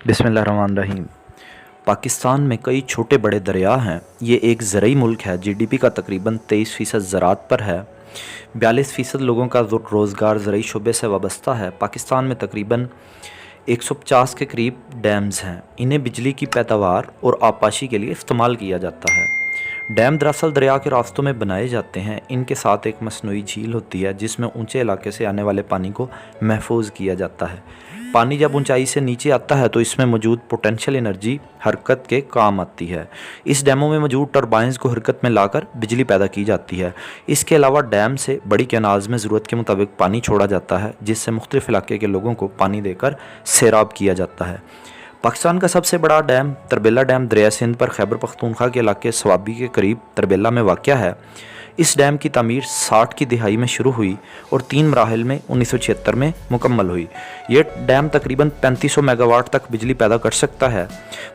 बिस्मिल्लाह रहमान रहीम। पाकिस्तान में कई छोटे बड़े दरिया हैं। ये एक ज़रई मुल्क है। जीडीपी का तकरीबन 23% ज़राअत पर है। 42% लोगों का रोज़गार ज़रई शुबे से वाबस्ता है। पाकिस्तान में तकरीबन 150 के करीब डैम्स हैं। इन्हें बिजली की पैदावार और आबपाशी के लिए इस्तेमाल किया जाता है। डैम दरअसल दरिया के रास्तों में बनाए जाते हैं। इनके साथ एक मसनूई झील होती है जिसमें ऊंचे इलाके से आने वाले पानी को महफूज किया जाता है। पानी जब ऊंचाई से नीचे आता है तो इसमें मौजूद पोटेंशियल एनर्जी हरकत के काम आती है। इस डैमों में मौजूद टरबाइंस को हरकत में लाकर बिजली पैदा की जाती है। इसके अलावा डैम से बड़ी कैनाल्स में ज़रूरत के मुताबिक पानी छोड़ा जाता है जिससे मुख्तलिफ इलाके के लोगों को पानी देकर सैराब किया जाता है। पाकिस्तान का सबसे बड़ा डैम तरबेला डैम दरिया सिंध पर खैबर पख्तूनख्वा के इलाके सवाबी के करीब तरबेला में वाक़या है। इस डैम की तामीर 60 की दहाई में शुरू हुई और 3 मराहिल में 1976 में मुकम्मल हुई। ये डैम तकरीबन 3500 मेगावाट तक बिजली पैदा कर सकता है।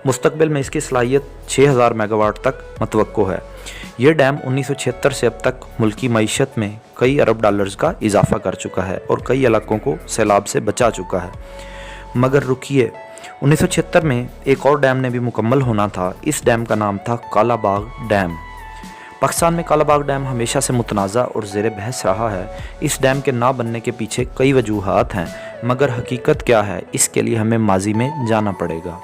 मुस्तकबिल में इसकी सलाहियत 6000 मेगावाट तक मतवक्को है। ये डैम 1976 से अब तक मुल्की मईशत में कई अरब डॉलर्स का इजाफा कर चुका है और कई इलाकों को सैलाब से बचा चुका है। मगर रुकिए, 1976 में एक और डैम ने भी मुकम्मल होना था। इस डैम का नाम था कालाबाग डैम। पाकिस्तान में कालाबाग डैम हमेशा से मुतनाज़ा और ज़ेर बहस रहा है। इस डैम के ना बनने के पीछे कई वजूहात हैं, मगर हकीकत क्या है इसके लिए हमें माजी में जाना पड़ेगा।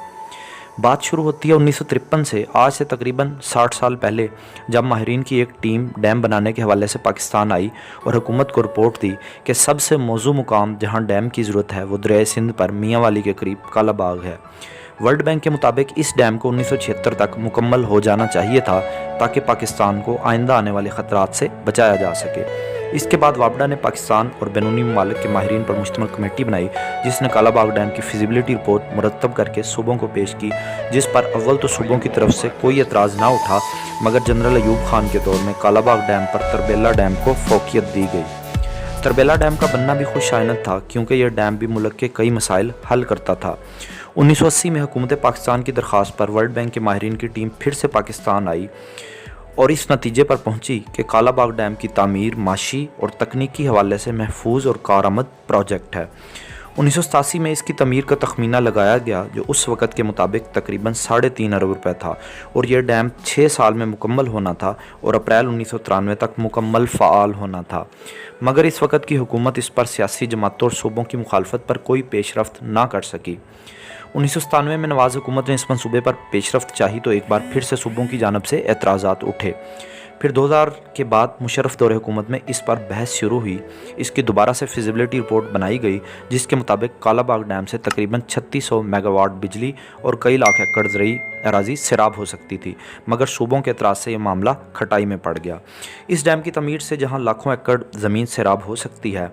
बात शुरू होती है 1953 से। आज से तकरीबन 60 साल पहले जब माहिरीन की एक टीम डैम बनाने के हवाले से पाकिस्तान आई और हुकूमत को रिपोर्ट दी कि सबसे मौजू मुकाम जहां डैम की ज़रूरत है वो दरिया सिंध पर मियाँ वाली के करीब कालाबाग है। वर्ल्ड बैंक के मुताबिक इस डैम को 1976 तक मुकम्मल हो जाना चाहिए था ताकि पाकिस्तान को आइंदा आने वाले ख़तरात से बचाया जा सके। इसके बाद वापडा ने पाकिस्तान और बैरूनी ममालिक के माहिरीन पर मुश्तमिल कमेटी बनाई जिसने कालाबाग डैम की फिजिबिलिटी रिपोर्ट मुरतब करके सूबों को पेश की, जिस पर अव्वल तो सूबों की तरफ से कोई एतराज़ ना उठा, मगर जनरल अयूब खान के दौर में कालाबाग डैम पर तरबेला डैम को फोकियत दी गई। तरबेला डैम का बनना भी खुशाइनत था क्योंकि यह डैम भी मुल्क के कई मसाइल हल करता था। 1980 में हुकूमत पाकिस्तान की दरख्वास्त पर वर्ल्ड बैंक के माहिरीन की टीम फिर से पाकिस्तान आई और इस नतीजे पर पहुंची कि कालाबाग डैम की तामीर माशी और तकनीकी हवाले से महफूज और कारआमद प्रोजेक्ट है। 1987 में इसकी तमीर का तखमीना लगाया गया जो उस वक़्त के मुताबिक तकरीबन 3.5 अरब रुपए था और यह डैम 6 साल में मुकम्मल होना था और अप्रैल 1993 तक मुकम्मल फ़ाल होना था। मगर इस वक़्त की हुकूमत इस पर सियासी जमातों और सूबों की मुखालफत पर कोई पेशरफ्त ना कर सकी। 1997 में नवाज़ हुकूमत ने इस मनसूबे पर पेशरफ्त चाही तो एक बार फिर से सूबों की जानब से एतराज़ात उठे। फिर 2000 के बाद मुशर्रफ दौरे हुकूमत में इस पर बहस शुरू हुई। इसकी दोबारा से फिजिबिलिटी रिपोर्ट बनाई गई जिसके मुताबिक कालाबाग डैम से तकरीबन 3600 मेगावाट बिजली और कई लाख एकड़ ज़रई अराजी सैराब हो सकती थी, मगर सूबों के एतराज़ से यह मामला खटाई में पड़ गया। इस डैम की तमीर से जहां लाखों एकड़ ज़मीन सैराब हो सकती है,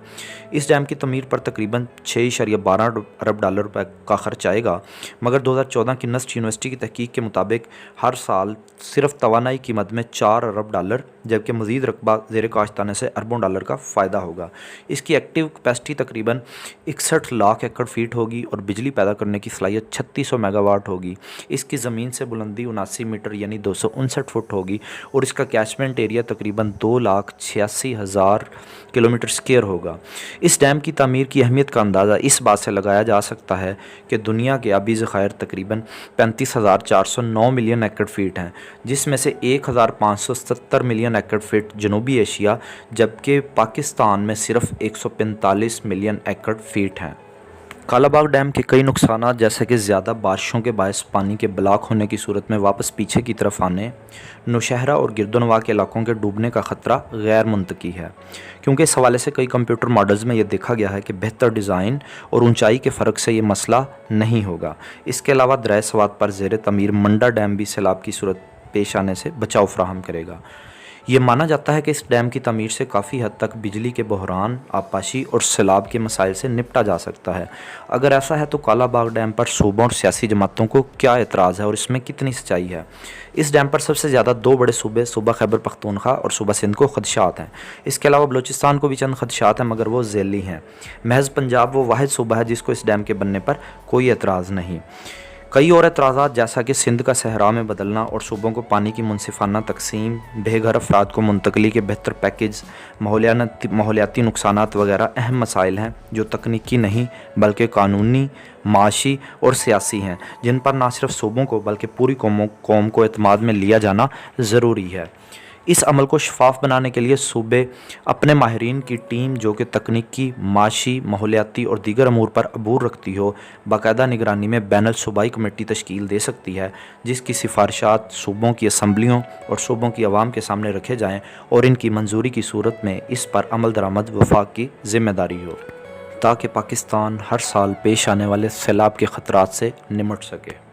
इस डैम की तमीर पर तकरीबन 6.12 अरब डॉलर रुपए का खर्च आएगा, मगर 2014 की नस्ट यूनिवर्सिटी की तहकीक के मुताबिक हर साल सिर्फ तवानाई की मद में 4 अरब डॉलर जबकि मज़ीद रकबा ज़ेर काश्त आने से अरबों डॉलर का फ़ायदा होगा। इसकी एक्टिव कैपेसिटी तकरीबन 61 लाख एकड़ फीट होगी और बिजली पैदा करने की सलाहियत 3600 मेगावाट होगी। इसकी ज़मीन से बुलंदी 79 मीटर यानी 259 फुट होगी और इसका कैचमेंट एरिया तकरीबन 2,86,000 किलोमीटर स्क्वायर होगा। इस डैम की तामीर की अहमियत का अंदाज़ा इस बात से लगाया जा सकता है कि दुनिया के आबी ज़खायर तकरीबन 35,409 मिलियन एकड़ फीट हैं, जिसमें से 1,570 मिलियन एकड़ फीट जनूबी एशिया जबकि पाकिस्तान में सिर्फ 145 मिलियन एकड़ फीट हैं। कालाबाग डैम के कई नुकसानात जैसे कि ज़्यादा बारिशों के बायस पानी के ब्लॉक होने की सूरत में वापस पीछे की तरफ आने, नौशहरा और गिरदोनवा के इलाकों के डूबने का ख़तरा गैर मुंतकी है, क्योंकि इस हवाले से कई कंप्यूटर मॉडल्स में यह देखा गया है कि बेहतर डिज़ाइन और ऊंचाई के फ़र्क से ये मसला नहीं होगा। इसके अलावा दरिया सवात पर ज़ेर तमीर मंडा डैम भी सैलाब की सूरत पेश आने से बचाव फराहम करेगा। ये माना जाता है कि इस डैम की तमीर से काफ़ी हद तक बिजली के बहरान, आबपाशी और सैलाब के मसाइल से निपटा जा सकता है। अगर ऐसा है तो कालाबाग डैम पर सूबों और सियासी जमातों को क्या एतराज़ है और इसमें कितनी सच्चाई है? इस डैम पर सबसे ज़्यादा 2 बड़े सूबे सूबा खैबर पख्तूनख्वा और सूबा सिंध को खदशात हैं। इसके अलावा बलूचिस्तान को भी चंद खदशात हैं, मगर वो ज़ैली हैं। महज पंजाब वो वाहिद सूबा है जिसको इस डैम के बनने पर कोई एतराज़ नहीं। کئی اور اعتراضات جیسا کہ سندھ کا صحرا میں بدلنا اور صوبوں کو پانی کی منصفانہ تقسیم، بے گھر افراد کو منتقلی کے بہتر پیکیج، ماحولیاتی نقصانات وغیرہ اہم مسائل ہیں جو تکنیکی نہیں بلکہ قانونی، معاشی اور سیاسی ہیں، جن پر نہ صرف صوبوں کو بلکہ پوری قوم کو اعتماد میں لیا جانا ضروری ہے۔ اس عمل کو شفاف بنانے کے لیے صوبے اپنے ماہرین کی ٹیم جو کہ تکنیکی، معاشی، ماحولیاتی اور دیگر امور پر عبور رکھتی ہو، باقاعدہ نگرانی میں بین الصوبائی کمیٹی تشکیل دے سکتی ہے، جس کی سفارشات صوبوں کی اسمبلیوں اور صوبوں کی عوام کے سامنے رکھے جائیں اور ان کی منظوری کی صورت میں اس پر عمل درآمد وفاق کی ذمہ داری ہو، تاکہ پاکستان ہر سال پیش آنے والے سیلاب کے خطرات سے نمٹ سکے۔